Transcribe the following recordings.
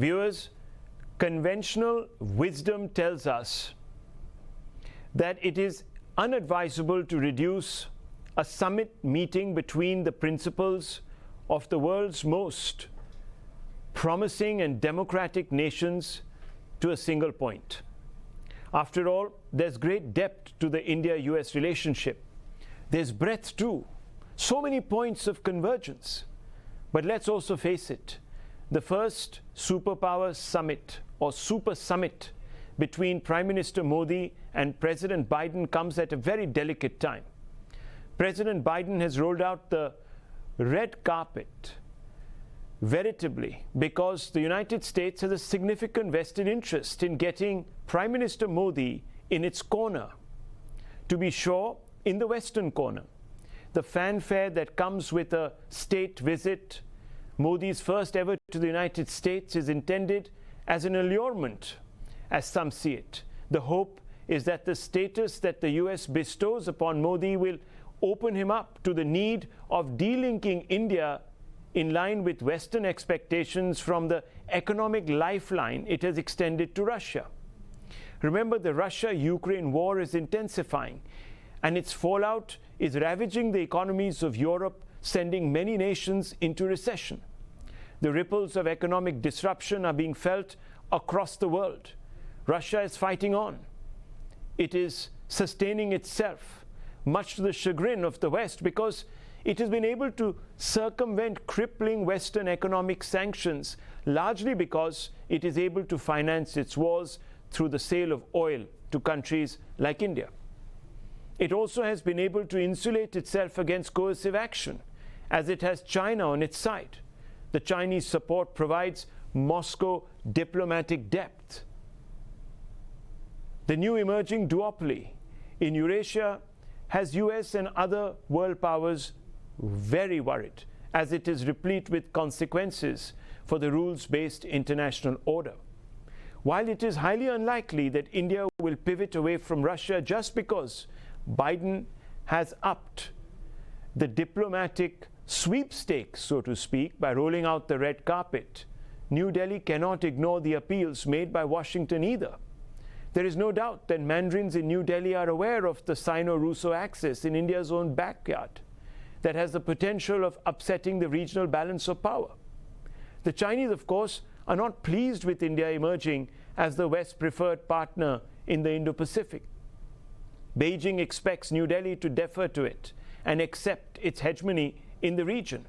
Viewers, conventional wisdom tells us that it is unadvisable to reduce a summit meeting between the principals of the world's most promising and democratic nations to a single point. After all, there's great depth to the India-US relationship. There's breadth too. So many points of convergence. But let's also face it, the first superpower summit or super summit between Prime Minister Modi and President Biden comes at a very delicate time. President Biden has rolled out the red carpet veritably because the United States has a significant vested interest in getting Prime Minister Modi in its corner. To be sure, in the Western corner. The fanfare that comes with a state visit, Modi's first ever to the United States, is intended as an allurement, as some see it. The hope is that the status that the US bestows upon Modi will open him up to the need of delinking India in line with Western expectations from the economic lifeline it has extended to Russia. Remember, the Russia-Ukraine war is intensifying, and its fallout is ravaging the economies of Europe, sending many nations into recession. The ripples of economic disruption are being felt across the world. Russia is fighting on. It is sustaining itself, much to the chagrin of the West, because it has been able to circumvent crippling Western economic sanctions, largely because it is able to finance its wars through the sale of oil to countries like India. It also has been able to insulate itself against coercive action, as it has China on its side. The Chinese support provides Moscow diplomatic depth. The new emerging duopoly in Eurasia has US and other world powers very worried, as it is replete with consequences for the rules-based international order. While it is highly unlikely that India will pivot away from Russia just because Biden has upped the diplomatic sweepstakes, so to speak, by rolling out the red carpet, New Delhi cannot ignore the appeals made by Washington either. There is no doubt that Mandarins in New Delhi are aware of the Sino-Russo axis in India's own backyard that has the potential of upsetting the regional balance of power. The Chinese, of course, are not pleased with India emerging as the West's preferred partner in the Indo-Pacific. Beijing expects New Delhi to defer to it and accept its hegemony in the region.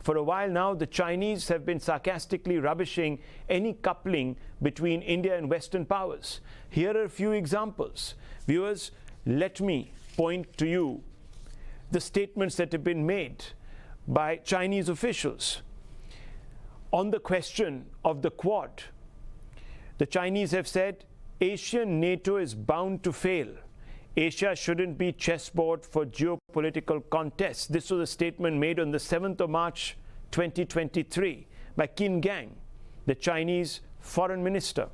For a while now, the Chinese have been sarcastically rubbishing any coupling between India and Western powers. Here are a few examples. Viewers, let me point to you the statements that have been made by Chinese officials on the question of the Quad. The Chinese have said, Asian NATO is bound to fail. Asia shouldn't be chessboard for geopolitical contests. This was a statement made on the 7th of March 2023 by Qin Gang, the Chinese foreign minister.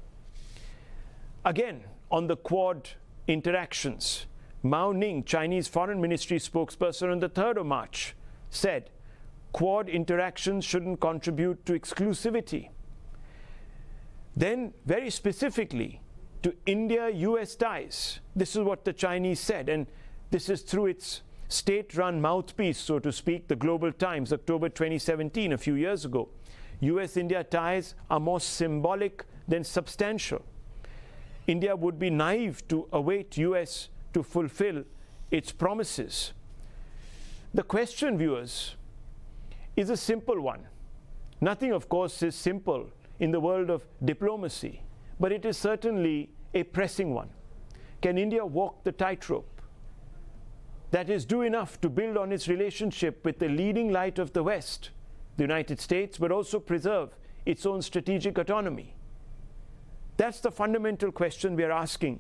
Again, on the Quad interactions, Mao Ning, Chinese Foreign Ministry spokesperson, on the 3rd of March said, Quad interactions shouldn't contribute to exclusivity. Then, very specifically, to India-US ties. This is what the Chinese said, and this is through its state-run mouthpiece, so to speak, the Global Times, October 2017, a few years ago. US-India ties are more symbolic than substantial. India would be naive to await US to fulfill its promises. The question, viewers, is a simple one. Nothing, of course, is simple in the world of diplomacy, but it is certainly a pressing one. Can India walk the tightrope that is due enough to build on its relationship with the leading light of the West, the United States, but also preserve its own strategic autonomy? That's the fundamental question we are asking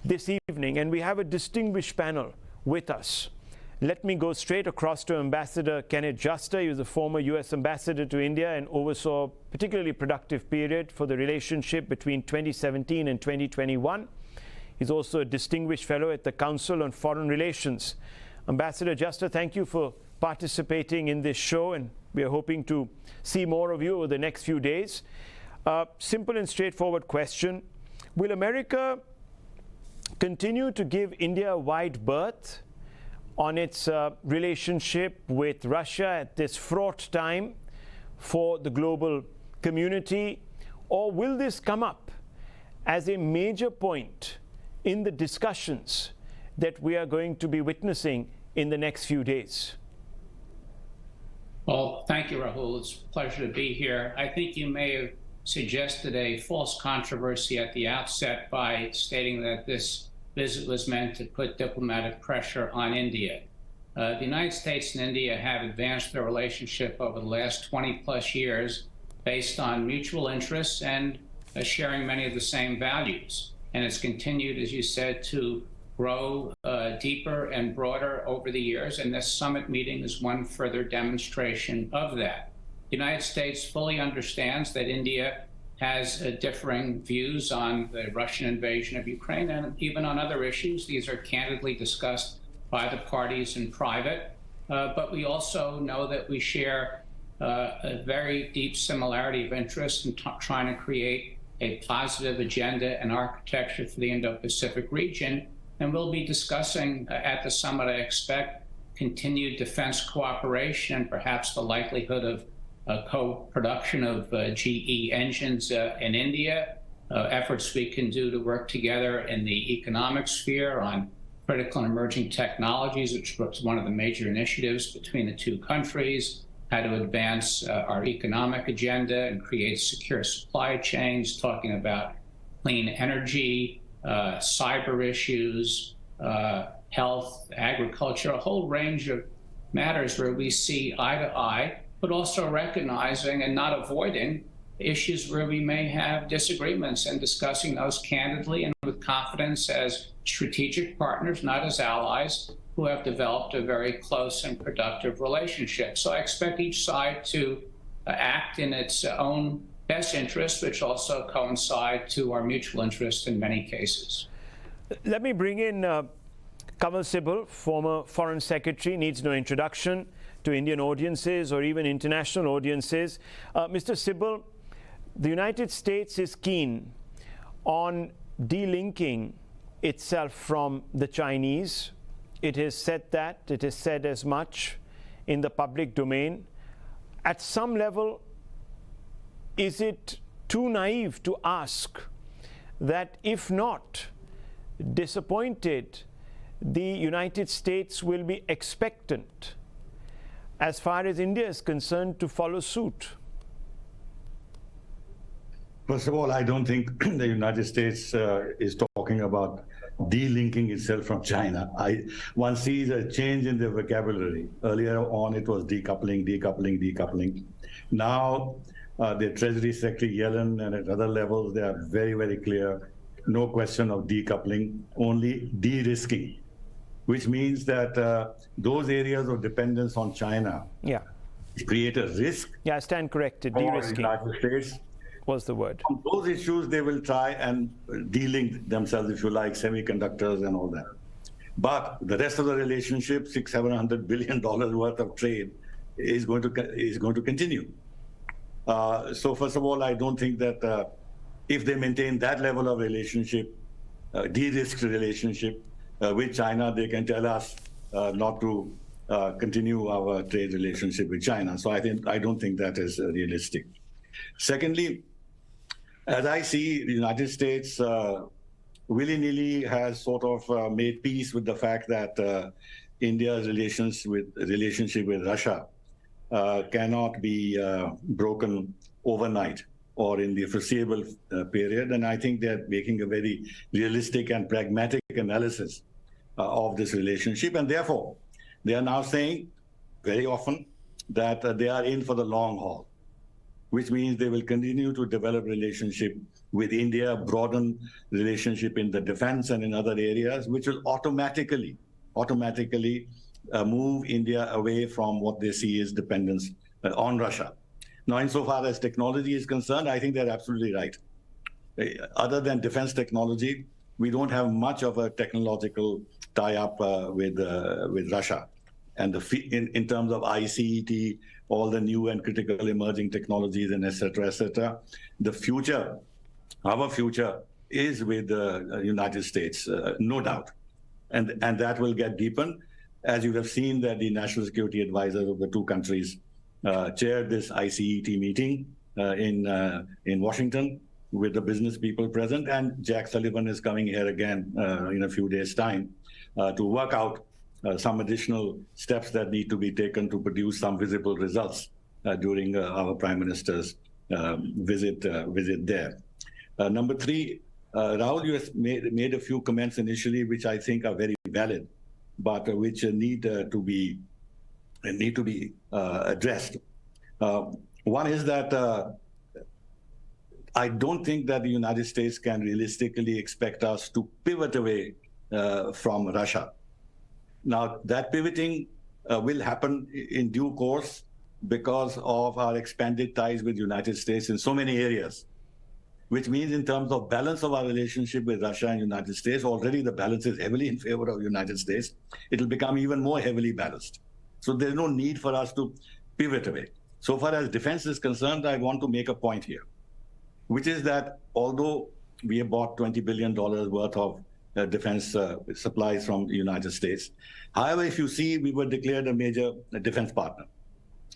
this evening, and we have a distinguished panel with us. Let me go straight across to Ambassador Kenneth Juster. He was a former US ambassador to India and oversaw a particularly productive period for the relationship between 2017 and 2021. He's also a distinguished fellow at the Council on Foreign Relations. Ambassador Juster, thank you for participating in this show, and we are hoping to see more of you over the next few days. Simple and straightforward question. Will America continue to give India a wide berth on its relationship with Russia at this fraught time for the global community? Or will this come up as a major point in the discussions that we are going to be witnessing in the next few days? Well, thank you, Rahul. It's a pleasure to be here. I think you may have suggested a false controversy at the outset by stating that this visit was meant to put diplomatic pressure on India. The United States and India have advanced their relationship over the last 20+ years based on mutual interests and sharing many of the same values. And it's continued, as you said, to grow deeper and broader over the years, and this summit meeting is one further demonstration of that. The United States fully understands that India has differing views on the Russian invasion of Ukraine and even on other issues. These are candidly discussed by the parties in private, but we also know that we share a very deep similarity of interest in trying to create a positive agenda and architecture for the Indo-Pacific region. And we'll be discussing at the summit, I expect, continued defense cooperation and perhaps the likelihood of co-production of GE engines in India, efforts we can do to work together in the economic sphere on critical and emerging technologies, which was one of the major initiatives between the two countries, how to advance our economic agenda and create secure supply chains, talking about clean energy, cyber issues, health, agriculture, a whole range of matters where we see eye to eye, but also recognizing and not avoiding issues where we may have disagreements and discussing those candidly and with confidence as strategic partners, not as allies, who have developed a very close and productive relationship. So I expect each side to act in its own best interest, which also coincide to our mutual interest in many cases. Let me bring in Kamal Sibal, former Foreign Secretary, needs no introduction to Indian audiences or even international audiences. Mr. Sibal, the United States is keen on delinking itself from the Chinese. It has said that, it has said as much in the public domain. At some level, is it too naive to ask that if not disappointed, the United States will be expectant as far as India is concerned to follow suit? First of all, I don't think the United States is talking about delinking itself from China. One sees a change in the vocabulary. Earlier on, it was decoupling, decoupling, decoupling. Now, the Treasury Secretary Yellen and at other levels, they are very, very clear. No question of decoupling, only de-risking, which means that those areas of dependence on China create a risk. Yeah, I stand corrected. De-risking United States was the word. On those issues, they will try and de-link themselves, if you like, semiconductors and all that. But the rest of the relationship, $600-700 billion worth of trade, is going to continue. So first of all, I don't think that if they maintain that level of relationship, de-risked relationship with China, they can tell us not to continue our trade relationship with China. So I don't think that is realistic. Secondly, as I see, the United States willy-nilly has sort of made peace with the fact that India's relationship with Russia cannot be broken overnight or in the foreseeable period. And I think they're making a very realistic and pragmatic analysis of this relationship. And therefore, they are now saying very often that they are in for the long haul, which means they will continue to develop relationship with India, broaden relationship in the defense and in other areas, which will automatically move India away from what they see as dependence on Russia. Now, insofar as technology is concerned, I think they're absolutely right. Other than defense technology, we don't have much of a technological tie-up with Russia. and in terms of ICT, all the new and critical emerging technologies, and et cetera, the future, our future is with the United States, no doubt. And that will get deepened. As you have seen that the national security advisors of the two countries chaired this ICET meeting in Washington with the business people present, and Jack Sullivan is coming here again in a few days' time to work out some additional steps that need to be taken to produce some visible results during our Prime Minister's visit there. Number three, Rahul, you have made a few comments initially, which I think are very valid, but which need to be addressed. One is that I don't think that the United States can realistically expect us to pivot away from Russia. Now, that pivoting will happen in due course because of our expanded ties with the United States in so many areas, which means in terms of balance of our relationship with Russia and United States, already the balance is heavily in favor of the United States. It'll become even more heavily balanced. So there's no need for us to pivot away. So far as defense is concerned, I want to make a point here, which is that although we have bought $20 billion worth of defense supplies from the United States, however, if you see, we were declared a major defense partner.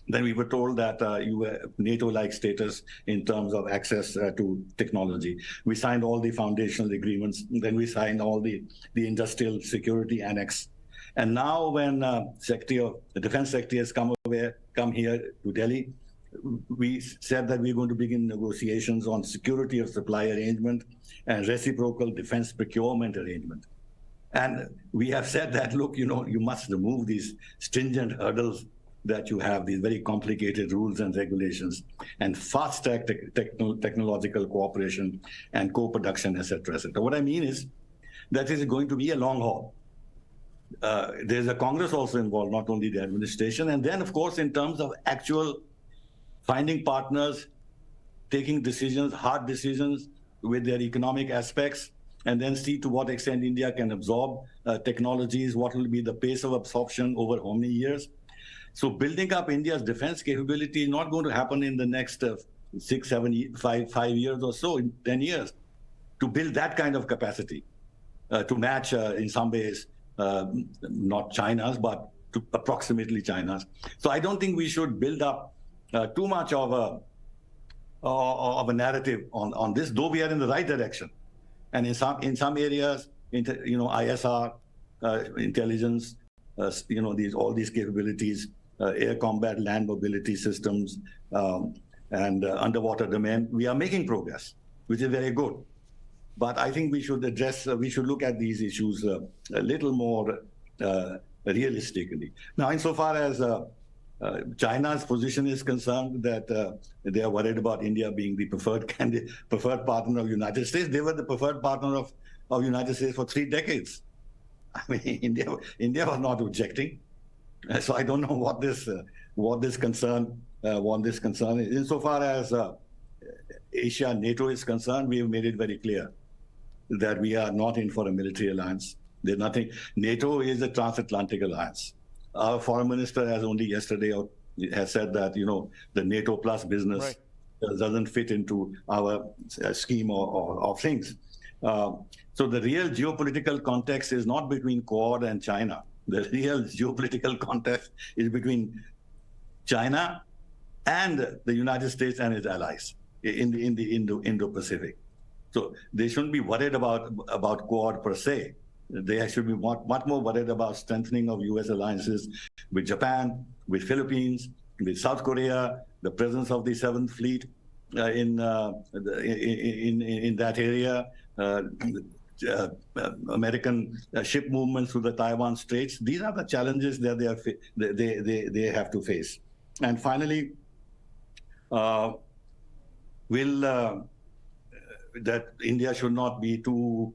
Then we were told that you were NATO-like status in terms of access to technology. We signed all the foundational agreements. Then we signed all the industrial security annex. And now when the defense secretary has come here to Delhi, we said that we're going to begin negotiations on security of supply arrangement and reciprocal defense procurement arrangement. And we have said that, look, you must remove these stringent hurdles that you have, these very complicated rules and regulations, and fast-track technological cooperation and co-production, et cetera, et cetera. What I mean is that it is going to be a long haul. There's a Congress also involved, not only the administration. And then, of course, in terms of actual finding partners, taking decisions, hard decisions with their economic aspects, and then see to what extent India can absorb technologies, what will be the pace of absorption over how many years. So building up India's defense capability is not going to happen in the next 6, 7, 5 years or so, in 10 years. To build that kind of capacity, to match in some ways, not China's, but to approximately China's. So I don't think we should build up too much of a narrative on this, though we are in the right direction. And in some areas, ISR, intelligence, all these capabilities, air combat, land mobility systems, and underwater domain, we are making progress, which is very good. But I think we should look at these issues a little more realistically. Now, insofar as China's position is concerned, that they are worried about India being the preferred partner of the United States. They were the preferred partner of the United States for 3 decades. I mean, India was not objecting. So I don't know what this concern is. Insofar as Asia, NATO is concerned, we have made it very clear that we are not in for a military alliance. There's nothing. NATO is a transatlantic alliance. Our foreign minister has only yesterday has said that the NATO plus business doesn't fit into our scheme of things. So the real geopolitical context is not between Quad and China. The real geopolitical context is between China and the United States and its allies in the Indo-Pacific. So they shouldn't be worried about Quad per se. They should be much more worried about strengthening of U.S. alliances with Japan, with Philippines, with South Korea, the presence of the 7th Fleet in that area, American ship movements through the Taiwan Straits. These are the challenges that they have to face. And finally, that India should not be too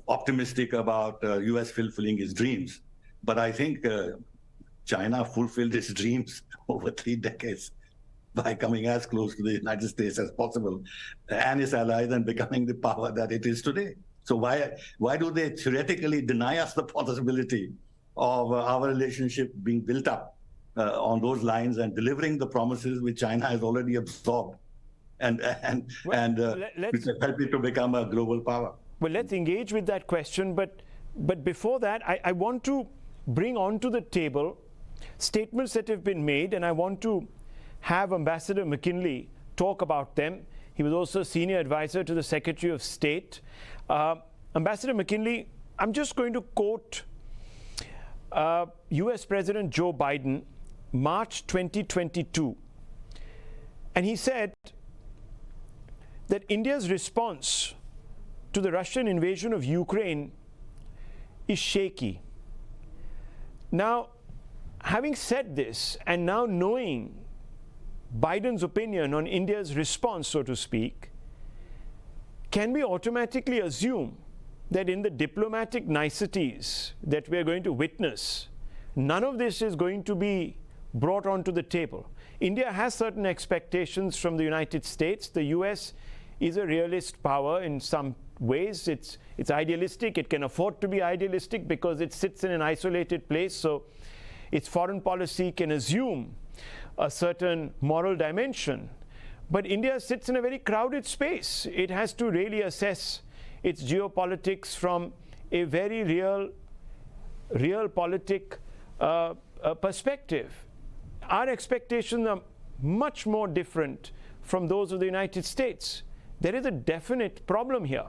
optimistic about U.S. fulfilling its dreams. But I think China fulfilled its dreams over 3 decades by coming as close to the United States as possible and its allies and becoming the power that it is today. So why do they theoretically deny us the possibility of our relationship being built up on those lines and delivering the promises which China has already absorbed which have helped it to become a global power. Well, let's engage with that question, but before that, I want to bring onto the table statements that have been made, and I want to have Ambassador McKinley talk about them. He was also senior advisor to the Secretary of State. Ambassador McKinley, I'm just going to quote US President Joe Biden, March 2022. And he said that India's response to the Russian invasion of Ukraine is shaky. Now, having said this, and now knowing Biden's opinion on India's response, so to speak, can we automatically assume that in the diplomatic niceties that we are going to witness, none of this is going to be brought onto the table? India has certain expectations from the United States. The US is a realist power in some ways. It's idealistic. It can afford to be idealistic because it sits in an isolated place. So its foreign policy can assume a certain moral dimension. But India sits in a very crowded space. It has to really assess its geopolitics from a very realpolitik perspective. Our expectations are much more different from those of the United States. There is a definite problem here.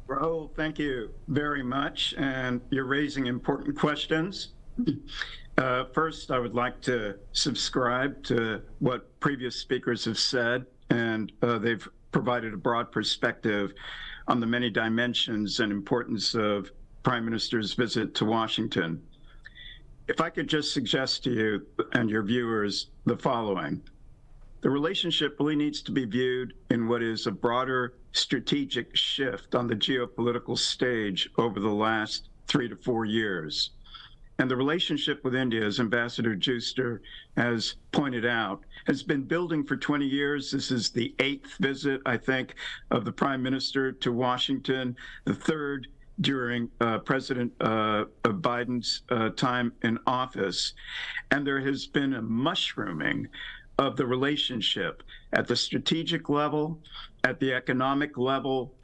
Rahul, thank you very much. And you're raising important questions. First, I would like to subscribe to what previous speakers have said, and they've provided a broad perspective on the many dimensions and importance of Prime Minister's visit to Washington. If I could just suggest to you and your viewers the following. The relationship really needs to be viewed in what is a broader strategic shift on the geopolitical stage over the last 3 to 4 years. And the relationship with India, as Ambassador Juster has pointed out, has been building for 20 years. This is the 8th visit, I think, of the Prime Minister to Washington, the 3rd during President Biden's time in office. And there has been a mushrooming of the relationship at the strategic level, at the economic level,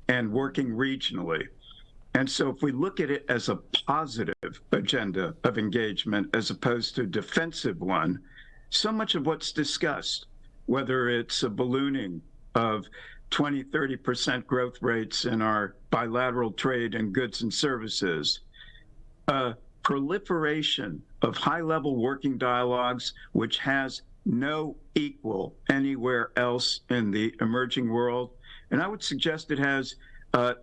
and working regionally. And so if we look at it as a positive agenda of engagement as opposed to a defensive one, so much of what's discussed, whether it's a ballooning of 20, 30% growth rates in our bilateral trade in goods and services, a proliferation of high-level working dialogues, which has no equal anywhere else in the emerging world. And I would suggest it has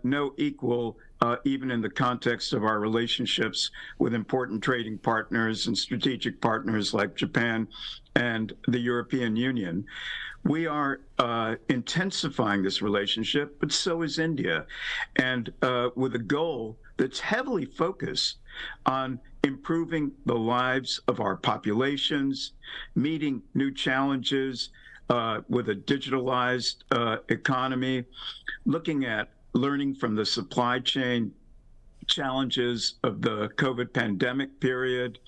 no equal even in the context of our relationships with important trading partners and strategic partners like Japan and the European Union. We are intensifying this relationship, but so is India, and with a goal that's heavily focused on improving the lives of our populations, meeting new challenges with a digitalized economy, looking at learning from the supply chain challenges of the COVID pandemic period,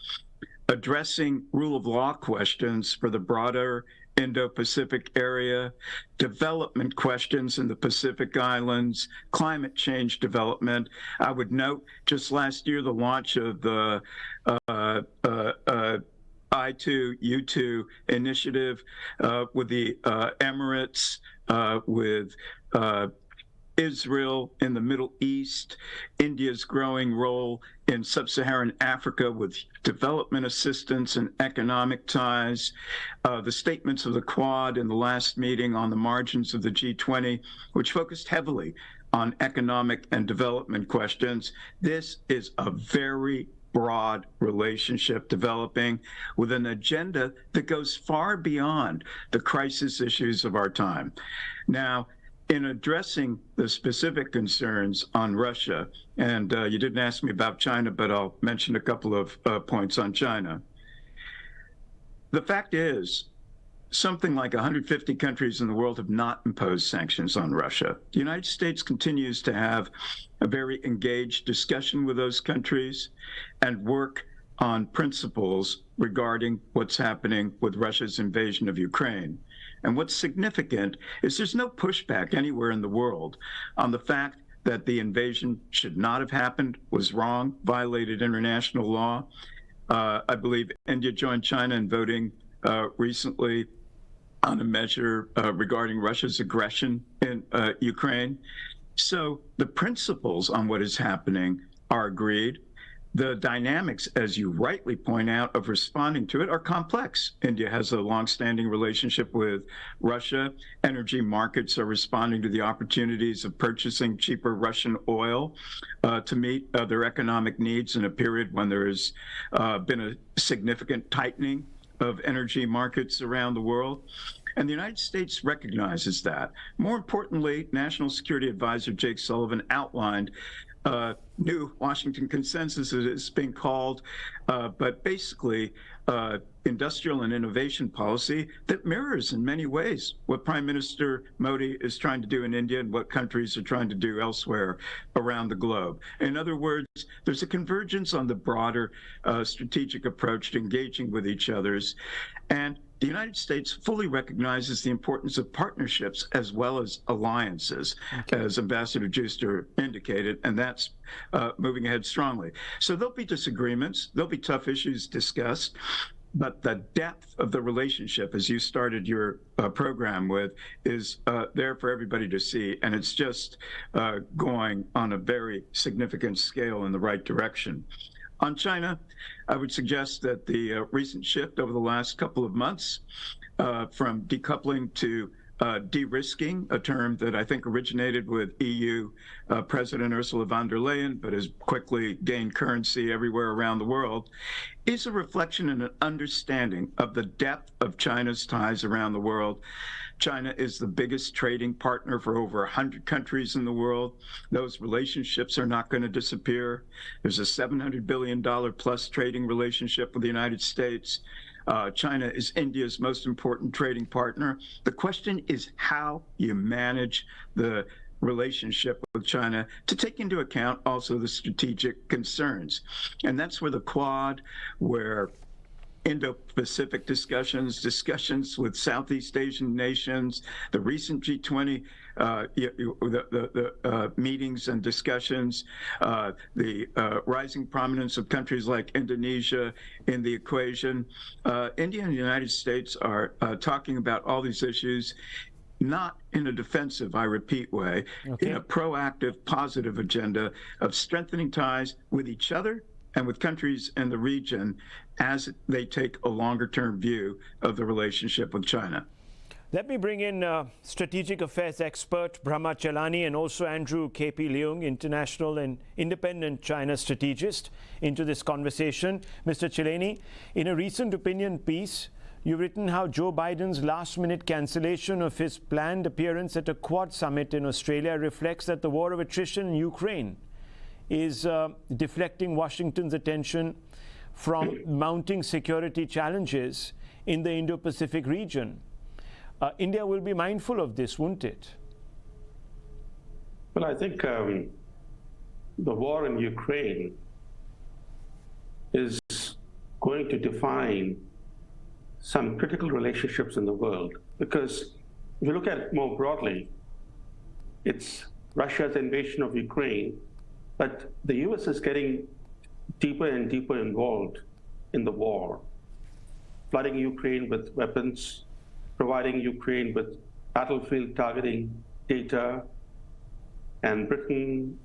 addressing rule of law questions for the broader Indo-Pacific area, development questions in the Pacific Islands, climate change development. I would note just last year the launch of the I2, U2 initiative with the Emirates, with Israel in the Middle East, India's growing role in sub-Saharan Africa with development assistance and economic ties, the statements of the Quad in the last meeting on the margins of the G20, which focused heavily on economic and development questions. This is a very broad relationship developing with an agenda that goes far beyond the crisis issues of our time. Now, in addressing the specific concerns on Russia, and you didn't ask me about China, but I'll mention a couple of points on China. The fact is, something like 150 countries in the world have not imposed sanctions on Russia. The United States continues to have a very engaged discussion with those countries and work on principles regarding what's happening with Russia's invasion of Ukraine. And what's significant is there's no pushback anywhere in the world on the fact that the invasion should not have happened, was wrong, violated international law. I believe India joined China in voting recently on a measure regarding Russia's aggression in Ukraine. So the principles on what is happening are agreed. The dynamics, as you rightly point out, of responding to it are complex. India has a longstanding relationship with Russia. Energy markets are responding to the opportunities of purchasing cheaper Russian oil to meet their economic needs in a period when there has been a significant tightening of energy markets around the world. And the United States recognizes that. More importantly, National Security Advisor Jake Sullivan outlined new Washington consensus, as it's been called, but basically industrial and innovation policy that mirrors in many ways what Prime Minister Modi is trying to do in India and what countries are trying to do elsewhere around the globe. In other words, there's a convergence on the broader strategic approach to engaging with each other's. And the United States fully recognizes the importance of partnerships as well as alliances, as Ambassador Juster indicated, and that's moving ahead strongly. So there'll be disagreements, there'll be tough issues discussed, but the depth of the relationship, as you started your program with, is there for everybody to see, and it's just going on a very significant scale in the right direction. On China, I would suggest that the recent shift over the last couple of months from decoupling to de-risking, a term that I think originated with EU President Ursula von der Leyen, but has quickly gained currency everywhere around the world, is a reflection and an understanding of the depth of China's ties around the world. China is the biggest trading partner for over 100 countries in the world. Those relationships are not going to disappear. There's a $700 billion plus trading relationship with the United States. China is India's most important trading partner. The question is how you manage the relationship with China to take into account also the strategic concerns. And that's where the Quad, where Indo-Pacific discussions with Southeast Asian nations, the recent G20 meetings and discussions, the rising prominence of countries like Indonesia in the equation. India and the United States are talking about all these issues, not in a defensive, I repeat, way, in a proactive, positive agenda of strengthening ties with each other and with countries in the region as they take a longer-term view of the relationship with China. Let me bring in strategic affairs expert Brahma Chelani and also Andrew K.P. Leung, international and independent China strategist, into this conversation. Mr. Chelani, in a recent opinion piece, you've written how Joe Biden's last-minute cancellation of his planned appearance at a Quad summit in Australia reflects that the war of attrition in Ukraine is deflecting Washington's attention from mounting security challenges in the Indo-Pacific region. India will be mindful of this, won't it? Well, I think the war in Ukraine is going to define some critical relationships in the world, because if you look at it more broadly, it's Russia's invasion of Ukraine, but the US is getting deeper and deeper involved in the war, flooding Ukraine with weapons, providing Ukraine with battlefield targeting data, and Britain,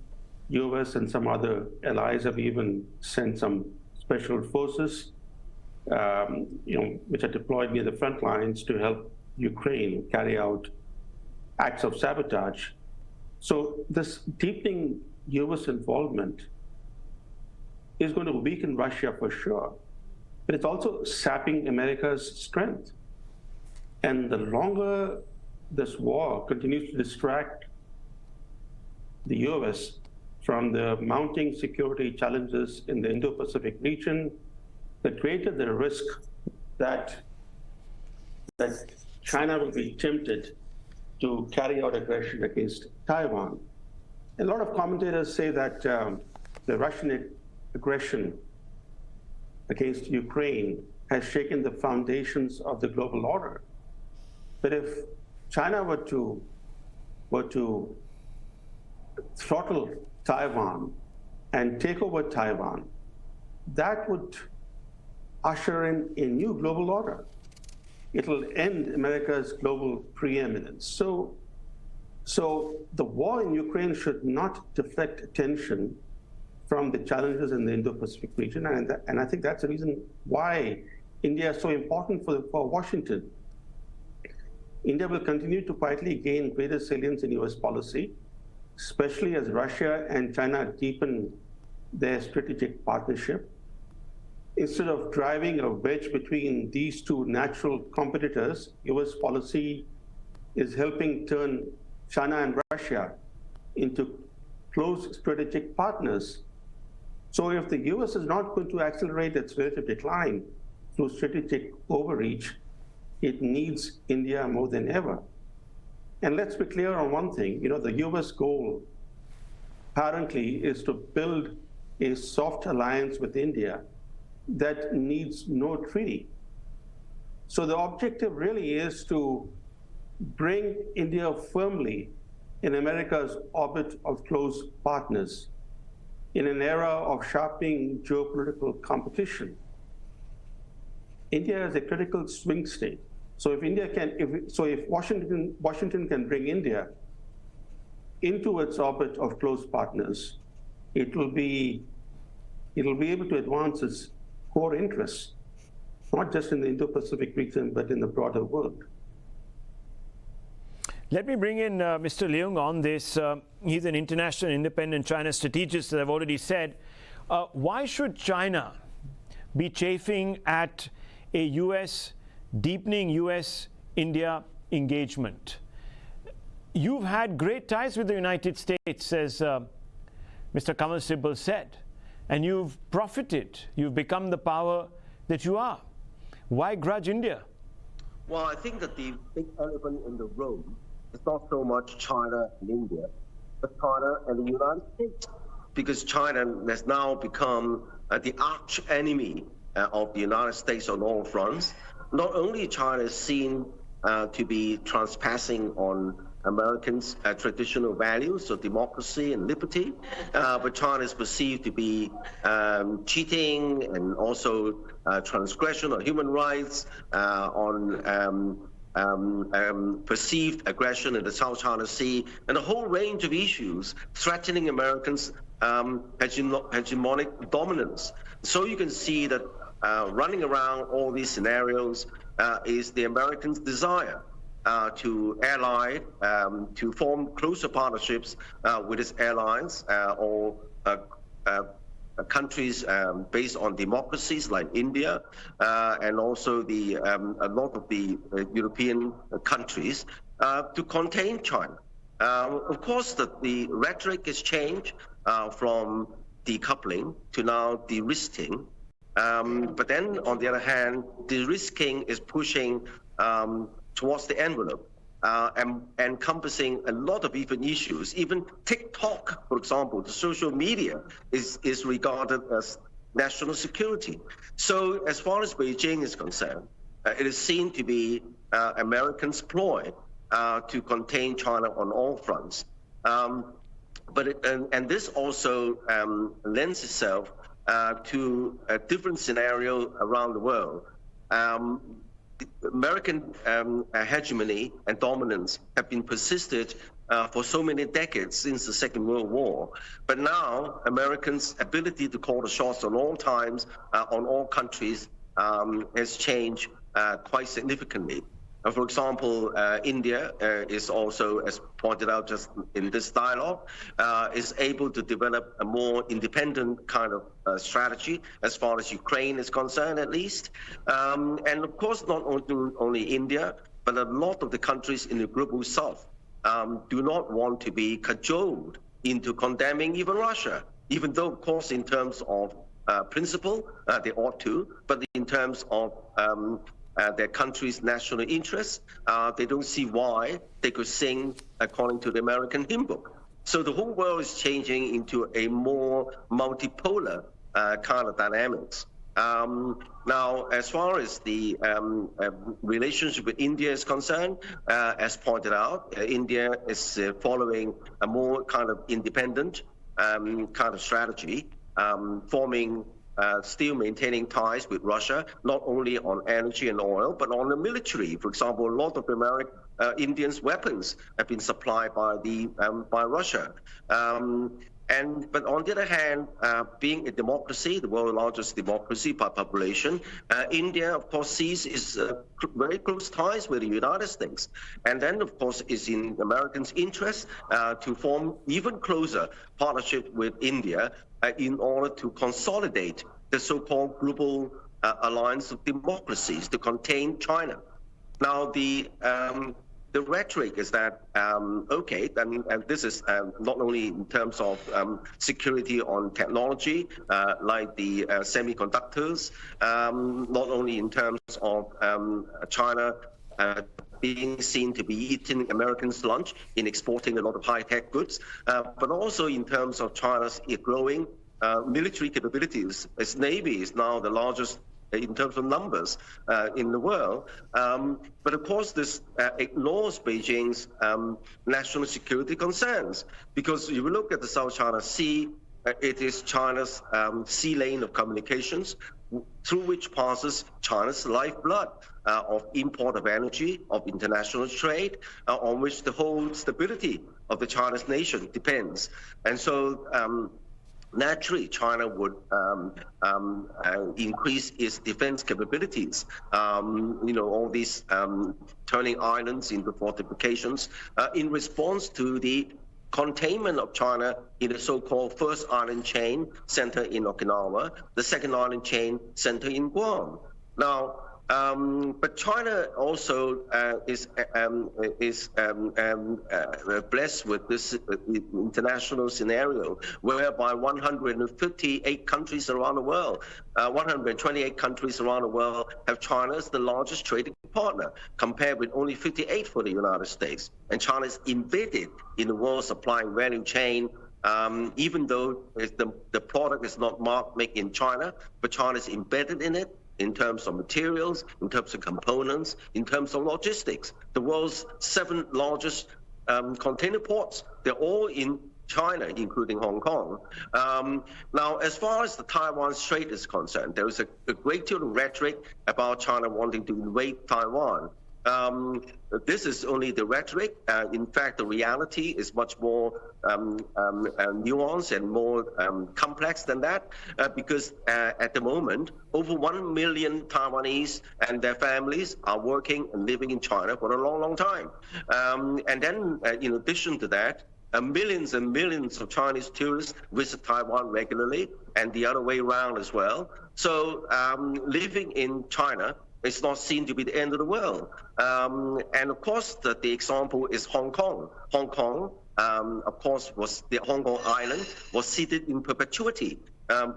US, and some other allies have even sent some special forces, which are deployed near the front lines to help Ukraine carry out acts of sabotage. So this deepening US involvement is going to weaken Russia for sure, but it's also sapping America's strength. And the longer this war continues to distract the US from the mounting security challenges in the Indo-Pacific region, the greater the risk that that China will be tempted to carry out aggression against Taiwan. A lot of commentators say that the Russian aggression against Ukraine has shaken the foundations of the global order. But if China were to throttle Taiwan and take over Taiwan, that would usher in a new global order. It'll end America's global preeminence. So the war in Ukraine should not deflect attention from the challenges in the Indo-Pacific region, and I think that's the reason why India is so important for Washington. India will continue to quietly gain greater salience in US policy, especially as Russia and China deepen their strategic partnership. Instead of driving a wedge between these two natural competitors, US policy is helping turn China and Russia into close strategic partners. So if the US is not going to accelerate its relative decline through strategic overreach, it needs India more than ever. And let's be clear on one thing, the US goal apparently is to build a soft alliance with India that needs no treaty. So the objective really is to bring India firmly in America's orbit of close partners in an era of sharpening geopolitical competition. India is a critical swing state. So if Washington can bring India into its orbit of close partners, it'll be able to advance its core interests, not just in the Indo-Pacific region, but in the broader world. Let me bring in Mr. Leung on this. He's an international independent China strategist, as I've already said. Why should China be chafing at a deepening US-India engagement? You've had great ties with the United States, as Mr. Kamal Sibal said, and you've profited. You've become the power that you are. Why grudge India? Well, I think that the big elephant in the room is not so much China and India, but China and the United States, because China has now become the arch enemy of the United States on all fronts. Not only China is seen to be trespassing on Americans' traditional values, so democracy and liberty, but China is perceived to be cheating and also transgression of human rights, on perceived aggression in the South China Sea, and a whole range of issues threatening Americans' hegemonic dominance. So you can see that running around all these scenarios is the Americans' desire to ally, to form closer partnerships with its allies or countries based on democracies like India, and also a lot of the European countries to contain China. Of course, the rhetoric has changed from decoupling to now de-risking. But then, on the other hand, de-risking is pushing towards the envelope, encompassing a lot of different issues. Even TikTok, for example, the social media is regarded as national security. So as far as Beijing is concerned, it is seen to be Americans' ploy to contain China on all fronts. And this also lends itself to a different scenario around the world. American hegemony and dominance have been persisted for so many decades since the Second World War. But now, Americans' ability to call the shots on all times, on all countries, has changed quite significantly. For example, India is also, as pointed out just in this dialogue, is able to develop a more independent kind of strategy as far as Ukraine is concerned, at least. And of course, not only India, but a lot of the countries in the global south do not want to be cajoled into condemning even Russia, even though, of course, in terms of principle, they ought to, but in terms of their country's national interests, they don't see why they could sing according to the American hymn book. So the whole world is changing into a more multipolar kind of dynamics. Now, as far as the relationship with India is concerned, as pointed out, India is following a more kind of independent kind of strategy, still maintaining ties with Russia, not only on energy and oil, but on the military. For example, a lot of Indians' weapons have been supplied by Russia. But on the other hand, being a democracy, the world's largest democracy by population, India, of course, sees its very close ties with the United States. And then, of course, it's in Americans' interest to form even closer partnership with India in order to consolidate the so-called global alliance of democracies to contain China. Now, the rhetoric is that, okay, and this is not only in terms of security on technology, like the semiconductors, not only in terms of China being seen to be eating Americans' lunch in exporting a lot of high-tech goods, but also in terms of China's growing military capabilities. Its Navy is now the largest in terms of numbers in the world. But of course, this ignores Beijing's national security concerns, because if you look at the South China Sea, it is China's sea lane of communications through which passes China's lifeblood of import of energy, of international trade, on which the whole stability of the Chinese nation depends. And so naturally, China would increase its defense capabilities. All these turning islands into fortifications in response to the containment of China in the so-called first island chain center in Okinawa, the second island chain center in Guam. Now, but China also is blessed with this international scenario whereby 158 countries around the world, 128 countries around the world have China as the largest trading partner, compared with only 58 for the United States. And China is embedded in the world supply value chain, even though the product is not marked made in China, but China is embedded in it, in terms of materials, in terms of components, in terms of logistics. The world's 7 largest container ports, they're all in China, including Hong Kong. Now, as far as the Taiwan Strait is concerned, there is a great deal of rhetoric about China wanting to invade Taiwan. This is only the rhetoric. In fact, the reality is much more nuanced and more complex than that, because at the moment, over 1 million Taiwanese and their families are working and living in China for a long, long time. And then, in addition to that, millions and millions of Chinese tourists visit Taiwan regularly, and the other way around as well. So living in China is not seen to be the end of the world. And of course, the example is Hong Kong. Hong Kong, of course, the Hong Kong island was ceded in perpetuity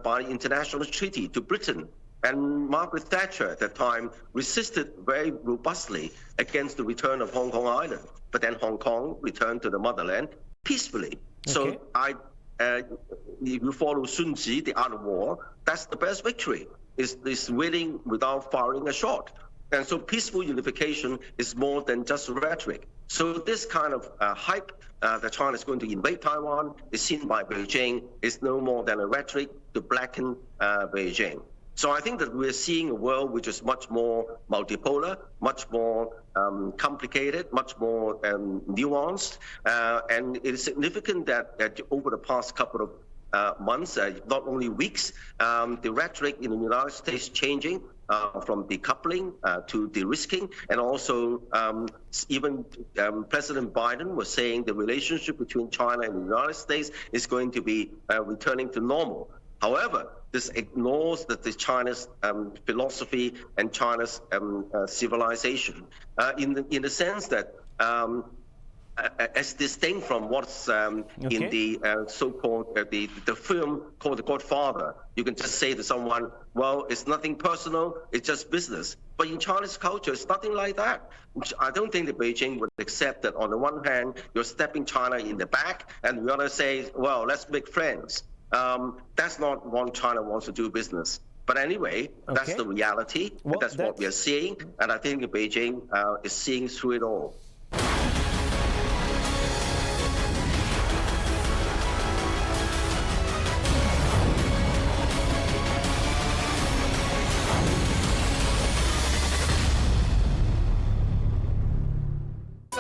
by international treaty to Britain. And Margaret Thatcher at that time resisted very robustly against the return of Hong Kong Island. But then Hong Kong returned to the motherland peacefully. Okay. So if you follow Sun Tzu, the art of war, that's the best victory. Is winning without firing a shot. And so peaceful unification is more than just rhetoric. So this kind of hype that China is going to invade Taiwan is seen by Beijing is no more than a rhetoric to blacken Beijing. So I think that we're seeing a world which is much more multipolar, much more complicated, much more nuanced. And it is significant that over the past couple of months, not only weeks, the rhetoric in the United States changing from decoupling to de-risking, and also even President Biden was saying the relationship between China and the United States is going to be returning to normal. However, this ignores the China's philosophy and China's civilization in the sense that as distinct from what's in the so-called the film called The Godfather. You can just say to someone, well, it's nothing personal, it's just business. But in Chinese culture, it's nothing like that. I don't think that Beijing would accept that on the one hand, you're stepping China in the back, and the other say, well, let's make friends. That's not what China wants to do business. But anyway, that's the reality. Well, that's what we are seeing. And I think Beijing is seeing through it all.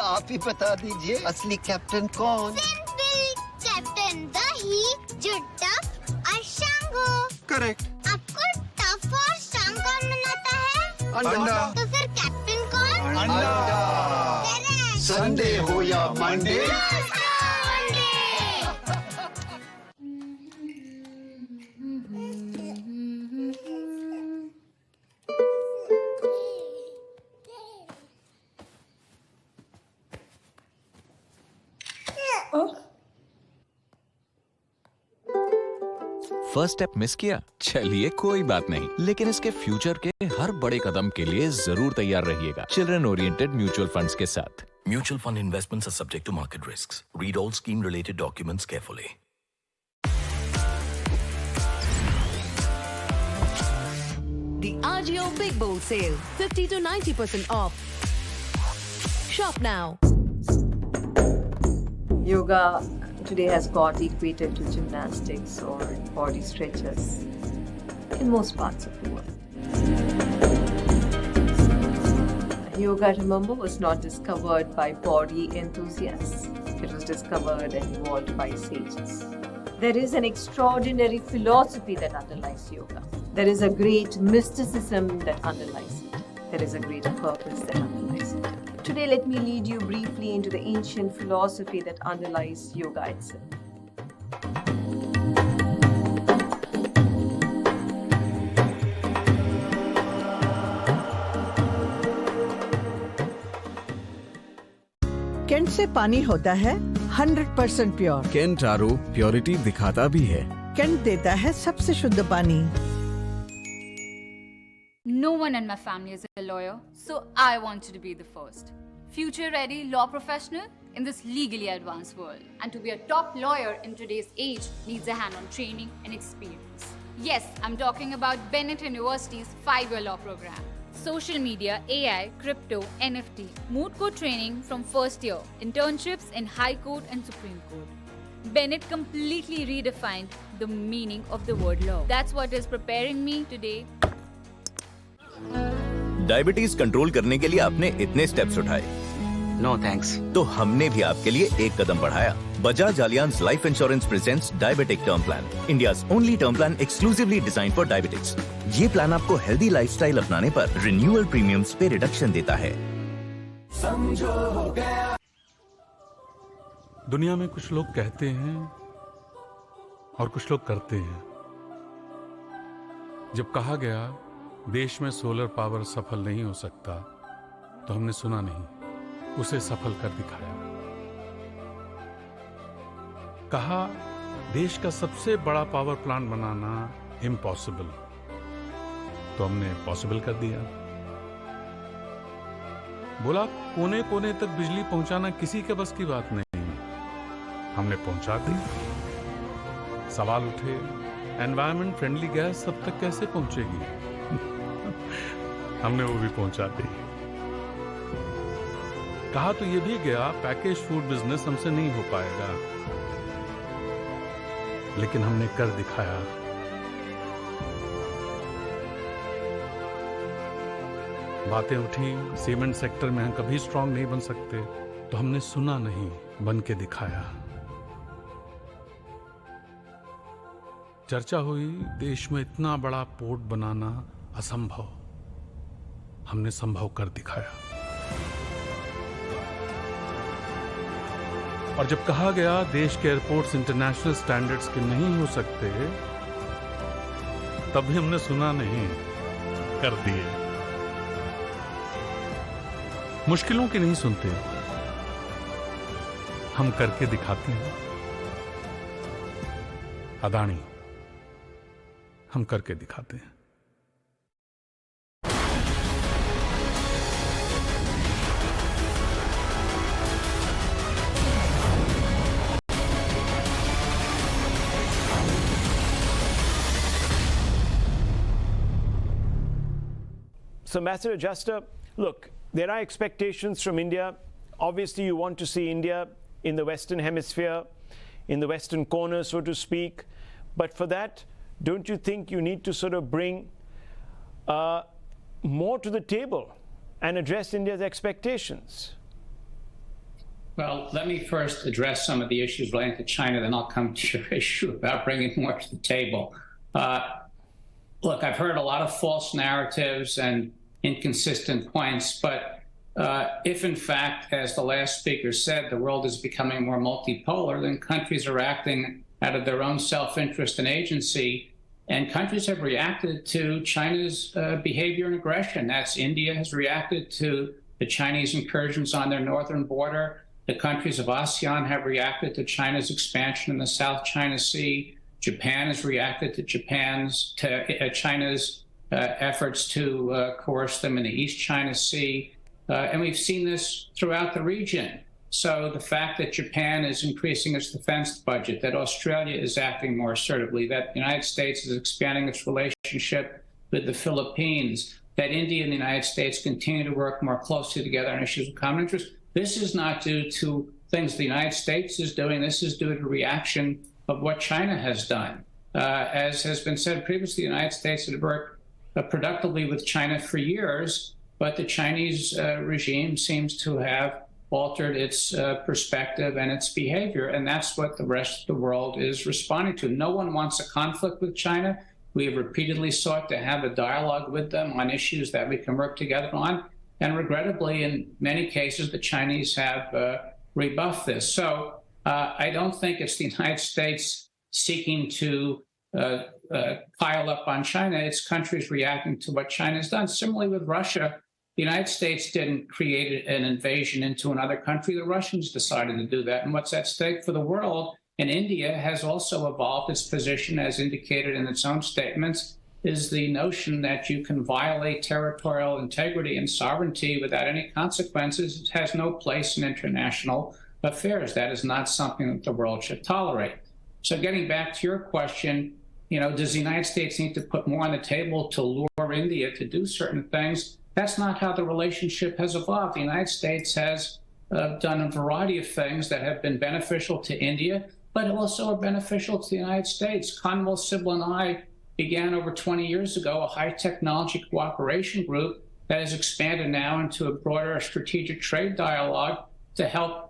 आप ही बता दीजिए असली captain कौन? Simple captain दही जो tough और शंगो। Correct. आपको tough और शंग कौन बनाता है? अंडा। तो फिर कैप्टन कौन? अंडा। करेक्ट। संडे हो या मंडे। फर्स्ट स्टेप मिस किया, चलिए कोई बात नहीं, लेकिन इसके फ्यूचर के हर बड़े कदम के लिए जरूर तैयार रहिएगा चिल्ड्रन ओरिएंटेड म्यूचुअल फंड्स के साथ। Mutual fund investments are subject to market risks. Read all scheme-related documents carefully. The RGO Big Bowl Sale, 50 to 90% off. Shop now. Yoga today has got equated to gymnastics or body stretches in most parts of the world. Yoga, remember, was not discovered by body enthusiasts. It was discovered and evolved by sages. There is an extraordinary philosophy that underlies yoga. There is a great mysticism that underlies it. There is a greater purpose that underlies it. Today, let me lead you briefly into the ancient philosophy that underlies yoga itself. Kent से पानी होता है 100% pure. Kent RO purity दिखाता भी है। Kent देता है सबसे शुद्ध पानी। No one in my family is a lawyer, so I wanted to be the first. Future-ready law professional in this legally advanced world. And to be a top lawyer in today's age needs a hand-on training and experience. Yes, I'm talking about Bennett University's 5-year law program. Social media, AI, crypto, NFT, moot court training from first year, internships in High Court and Supreme Court. Bennett completely redefined the meaning of the word law. That's what is preparing me today. Diabetes control करने के लिए आपने इतने steps उठाए। No thanks. तो हमने भी आपके लिए एक कदम बढ़ाया। Bajaj Allianz life insurance presents diabetic term plan, India's only term plan exclusively design for diabetics. ये प्लान आपको हेल्दी लाइफस्टाइल अपनाने पर रिन्यूअल प्रीमियम्स पे रिडक्शन देता है। समझो हो गया। दुनिया में कुछ लोग कहते हैं और कुछ लोग करते हैं। जब कहा गया देश में सोलर पावर सफल नहीं हो सकता, तो हमने सुना नहीं, उसे सफल कर दिखाया। कहा देश का सबसे बड़ा पावर प्लांट बनाना इम्पॉसिबल, तो हमने पॉसिबल कर दिया। बोला कोने कोने तक बिजली पहुंचाना किसी के बस की बात नहीं, हमने पहुंचा दी। सवाल उठे एनवायरमेंट फ्रेंडली गैस सब तक कैसे पहुंचेगी? हमने वो भी पहुंचा दी। कहा तो ये भी गया पैकेज फूड बिजनेस हमसे नहीं हो पाएगा, लेकिन हमने कर दिखाया। बातें उठी सीमेंट सेक्टर में हम कभी स्ट्रांग नहीं बन सकते, तो हमने सुना नहीं, बन के दिखाया। चर्चा हुई देश में इतना बड़ा पोर्ट बनाना असंभव, हमने संभव कर दिखाया। और जब कहा गया देश के एयरपोर्ट्स इंटरनेशनल स्टैंडर्ड्स के नहीं हो सकते, तब भी हमने सुना नहीं, कर दिए। मुश्किलों की नहीं सुनते, हम करके दिखाते हैं। अदानी, हम करके दिखाते हैं। So, Ambassador Juster, look, there are expectations from India. Obviously, you want to see India in the Western Hemisphere, in the Western corner, so to speak. But for that, don't you think you need to sort of bring more to the table and address India's expectations? Well, let me first address some of the issues relating to China, then I'll come to your issue about bringing more to the table. Look, I've heard a lot of false narratives and inconsistent points, but if in fact, as the last speaker said, the world is becoming more multipolar, then countries are acting out of their own self-interest and agency, and countries have reacted to China's behavior and aggression. That's India has reacted to the Chinese incursions on their northern border. The countries of ASEAN have reacted to China's expansion in the South China Sea. Japan has reacted to China's efforts to coerce them in the East China Sea. And we've seen this throughout the region. So the fact that Japan is increasing its defense budget, that Australia is acting more assertively, that the United States is expanding its relationship with the Philippines, that India and the United States continue to work more closely together on issues of common interest, this is not due to things the United States is doing. This is due to reaction of what China has done. As has been said previously, the United States has worked productively with China for years, but the Chinese regime seems to have altered its perspective and its behavior, and that's what the rest of the world is responding to. No one wants a conflict with China. We have repeatedly sought to have a dialogue with them on issues that we can work together on, and regrettably, in many cases, the Chinese have rebuffed this. So I don't think it's the United States seeking to pile up on China. It's countries reacting to what China has done. Similarly with Russia, the United States didn't create an invasion into another country. The Russians decided to do that. And what's at stake for the world, and India has also evolved its position, as indicated in its own statements, is the notion that you can violate territorial integrity and sovereignty without any consequences. It has no place in international affairs. That is not something that the world should tolerate. So getting back to your question, does the United States need to put more on the table to lure India to do certain things? That's not how the relationship has evolved. The United States has done a variety of things that have been beneficial to India, but also are beneficial to the United States. Conwell, Sybil, and I began over 20 years ago a high technology cooperation group that has expanded now into a broader strategic trade dialogue to help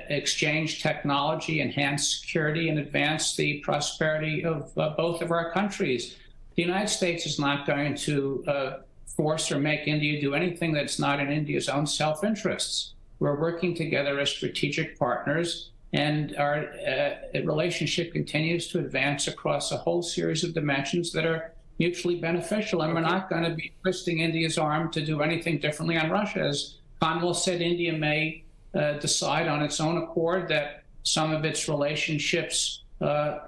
exchange technology, enhance security, and advance the prosperity of both of our countries. The United States is not going to force or make India do anything that's not in India's own self-interests. We're working together as strategic partners, and our relationship continues to advance across a whole series of dimensions that are mutually beneficial. And we're not going to be twisting India's arm to do anything differently on Russia. As Conwell said, India may decide on its own accord that some of its relationships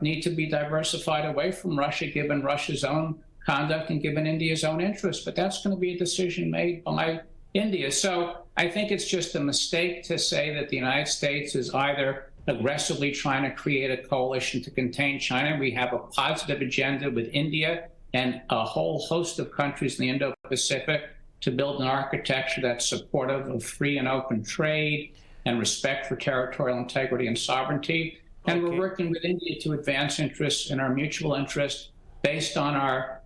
need to be diversified away from Russia, given Russia's own conduct and given India's own interests. But that's going to be a decision made by India. So I think it's just a mistake to say that the United States is either aggressively trying to create a coalition to contain China. We have a positive agenda with India and a whole host of countries in the Indo-Pacific to build an architecture that's supportive of free and open trade and respect for territorial integrity and sovereignty. And we're working with India to advance interests in our mutual interest based on our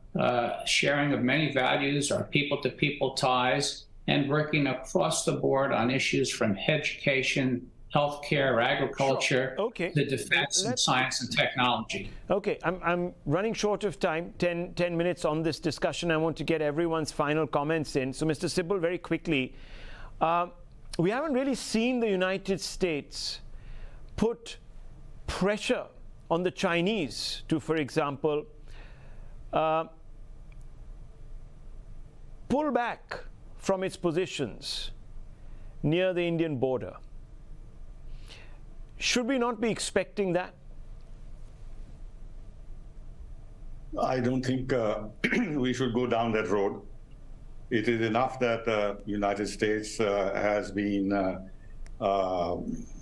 sharing of many values, our people-to-people ties, and working across the board on issues from education, healthcare, agriculture, to defense and science and technology. Okay, I'm running short of time, 10 minutes on this discussion. I want to get everyone's final comments in. So Mr. Sybil, very quickly, we haven't really seen the United States put pressure on the Chinese to, for example, pull back from its positions near the Indian border. should we not be expecting that? I don't think we should go down that road. It is enough that the United States has been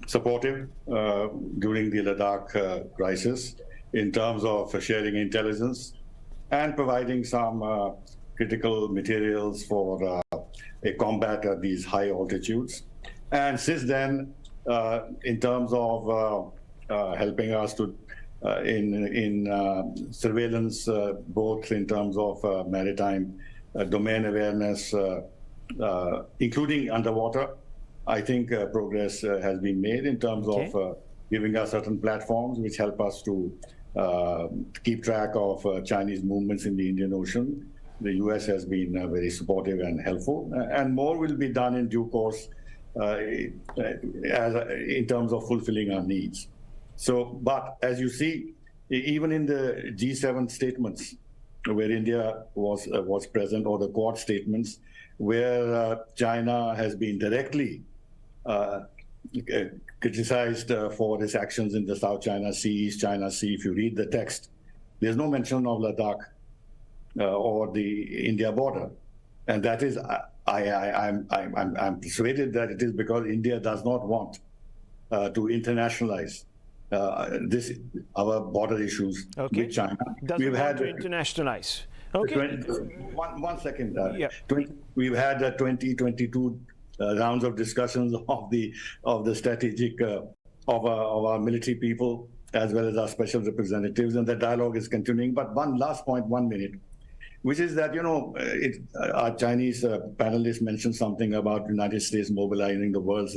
supportive during the Ladakh crisis in terms of sharing intelligence and providing some critical materials for a combat at these high altitudes. And since then, in terms of helping us to in surveillance, both in terms of maritime domain awareness, including underwater, I think progress has been made in terms of giving us certain platforms which help us to keep track of Chinese movements in the Indian Ocean. The US has been very supportive and helpful, and more will be done in due course in terms of fulfilling our needs. So, but as you see, even in the G7 statements, where India was present, or the Quad statements, where China has been directly criticized for its actions in the South China Sea, East China Sea. If you read the text, there's no mention of Ladakh or the India border, and that is, I'm persuaded that it is because India does not want to internationalize our border issues with China. We've had to internationalize. Okay. One second. We've had 2022 rounds of discussions of the strategic of our military people as well as our special representatives, and the dialogue is continuing. But one last point, 1 minute, which is that, our Chinese panelists mentioned something about the United States mobilizing the world's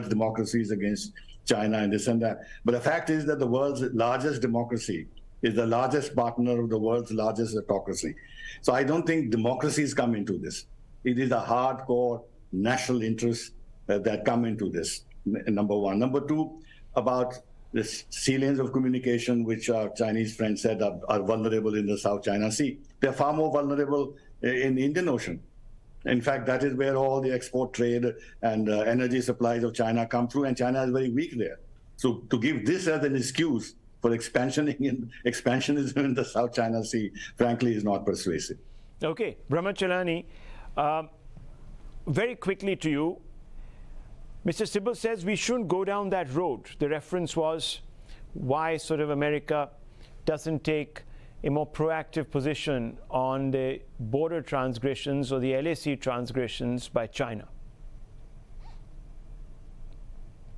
democracies against China and this and that. But the fact is that the world's largest democracy is the largest partner of the world's largest autocracy. So I don't think democracies come into this. It is a hardcore national interests that come into this, number one. Number two, about the sea lanes of communication, which our Chinese friends said are vulnerable in the South China Sea. They're far more vulnerable in the Indian Ocean. In fact, that is where all the export trade and energy supplies of China come through, and China is very weak there. So to give this as an excuse for expansionism in the South China Sea, frankly, is not persuasive. Okay, Brahmachalani, very quickly to you. Mr. Sibal says we shouldn't go down that road. The reference was why sort of America doesn't take a more proactive position on the border transgressions or the LAC transgressions by China.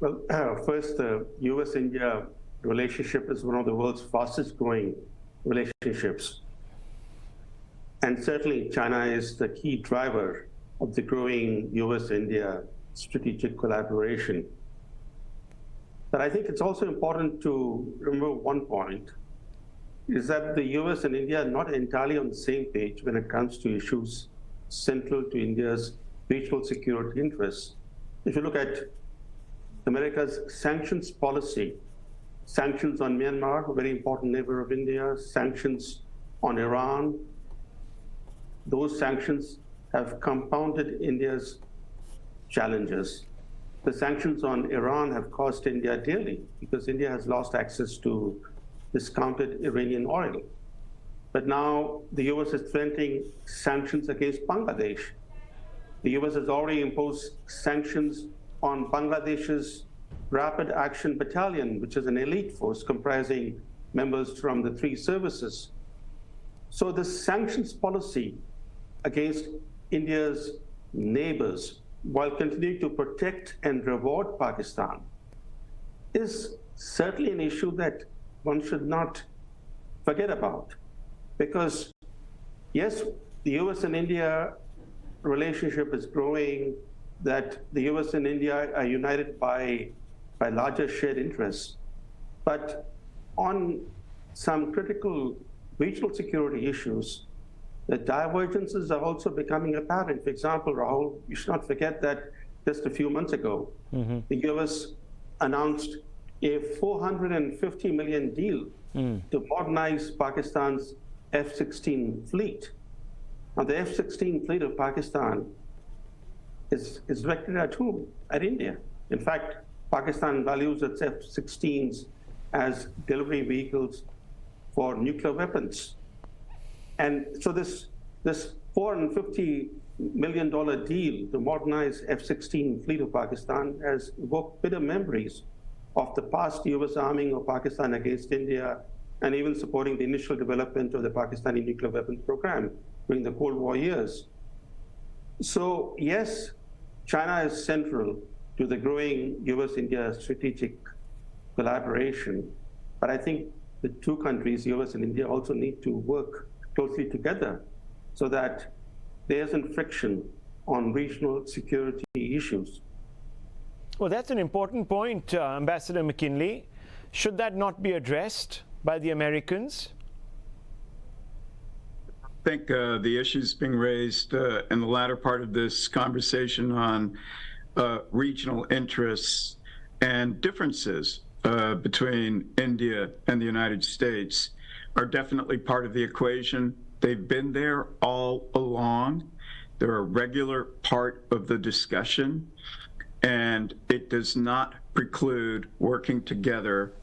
Well, first, the US-India relationship is one of the world's fastest growing relationships. And certainly China is the key driver of the growing US-India strategic collaboration. But I think it's also important to remember one point, is that the US and India are not entirely on the same page when it comes to issues central to India's regional security interests. If you look at America's sanctions policy, sanctions on Myanmar, a very important neighbor of India, sanctions on Iran, those sanctions have compounded India's challenges. The sanctions on Iran have cost India dearly because India has lost access to discounted Iranian oil. But now the US is threatening sanctions against Bangladesh. The US has already imposed sanctions on Bangladesh's Rapid Action Battalion, which is an elite force comprising members from the 3 services. So the sanctions policy against India's neighbors, while continuing to protect and reward Pakistan, is certainly an issue that one should not forget about. Because yes, the US and India relationship is growing, that the US and India are united by larger shared interests. But on some critical regional security issues, the divergences are also becoming apparent. For example, Rahul, you should not forget that just a few months ago, the US announced a $450 million deal to modernize Pakistan's F-16 fleet. Now, the F-16 fleet of Pakistan is directed at whom? At India. In fact, Pakistan values its F-16s as delivery vehicles for nuclear weapons. And so this $450 million deal to modernize F-16 fleet of Pakistan has evoked bitter memories of the past US arming of Pakistan against India, and even supporting the initial development of the Pakistani nuclear weapons program during the Cold War years. So yes, China is central to the growing US-India strategic collaboration, but I think the two countries, US and India, also need to work closely together so that there isn't friction on regional security issues. Well, that's an important point, Ambassador McKinley. Should that not be addressed by the Americans? I think the issues being raised in the latter part of this conversation on regional interests and differences between India and the United States are definitely part of the equation. They've been there all along. They're a regular part of the discussion, and it does not preclude working together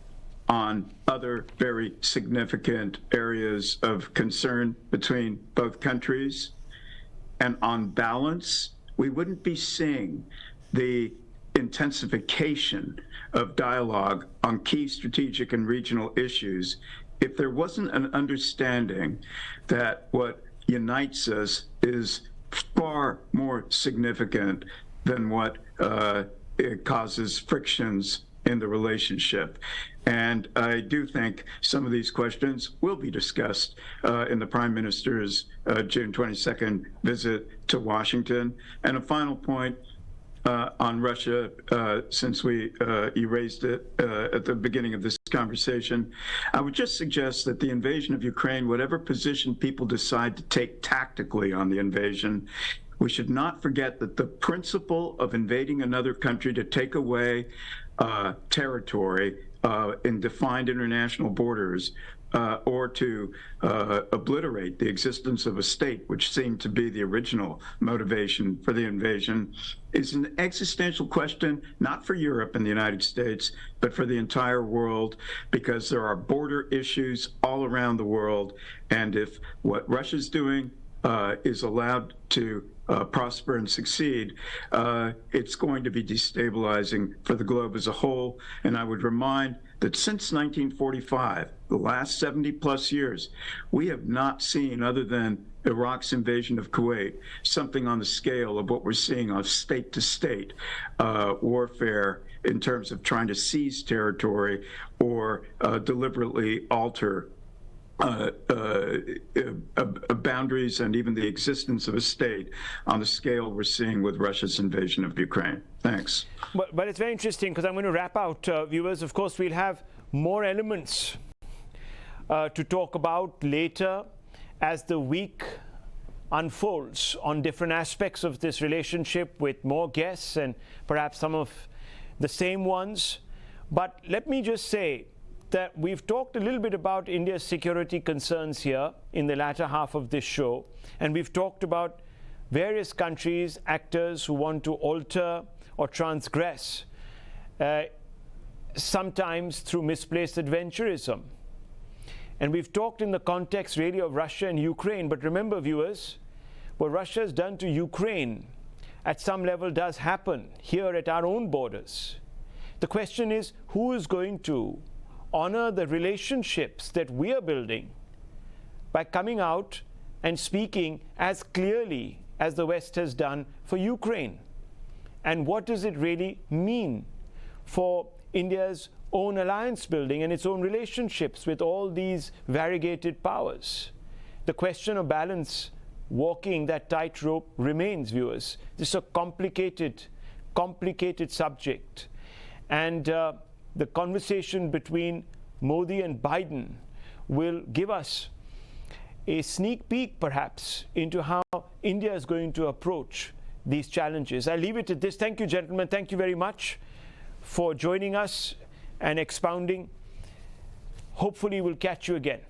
on other very significant areas of concern between both countries. And on balance, we wouldn't be seeing the intensification of dialogue on key strategic and regional issues if there wasn't an understanding that what unites us is far more significant than what it causes frictions in the relationship. And I do think some of these questions will be discussed in the Prime Minister's June 22nd visit to Washington. And a final point on Russia, since you raised it at the beginning of this conversation, I would just suggest that the invasion of Ukraine, whatever position people decide to take tactically on the invasion, we should not forget that the principle of invading another country to take away territory in defined international borders or to obliterate the existence of a state, which seemed to be the original motivation for the invasion, is an existential question, not for Europe and the United States, but for the entire world, because there are border issues all around the world. And if what Russia's doing is allowed to prosper and succeed, it's going to be destabilizing for the globe as a whole. And I would remind that since 1945, the last 70 plus years, we have not seen, other than Iraq's invasion of Kuwait, something on the scale of what we're seeing on state-to-state warfare in terms of trying to seize territory or deliberately alter boundaries and even the existence of a state on the scale we're seeing with Russia's invasion of Ukraine. Thanks. But it's very interesting, because I'm going to wrap out, viewers. Of course, we'll have more elements to talk about later as the week unfolds on different aspects of this relationship, with more guests and perhaps some of the same ones. But let me just say that we've talked a little bit about India's security concerns here in the latter half of this show, and we've talked about various countries, actors who want to alter or transgress, sometimes through misplaced adventurism. And we've talked in the context really of Russia and Ukraine. But remember, viewers, what Russia has done to Ukraine at some level does happen here at our own borders. The question is, who is going to honor the relationships that we are building by coming out and speaking as clearly as the West has done for Ukraine? And what does it really mean for India's own alliance building and its own relationships with all these variegated powers? The question of balance, walking that tightrope, remains, viewers. This is a complicated subject. And the conversation between Modi and Biden will give us a sneak peek, perhaps, into how India is going to approach these challenges. I'll leave it at this. Thank you, gentlemen. Thank you very much for joining us and expounding. Hopefully, we'll catch you again.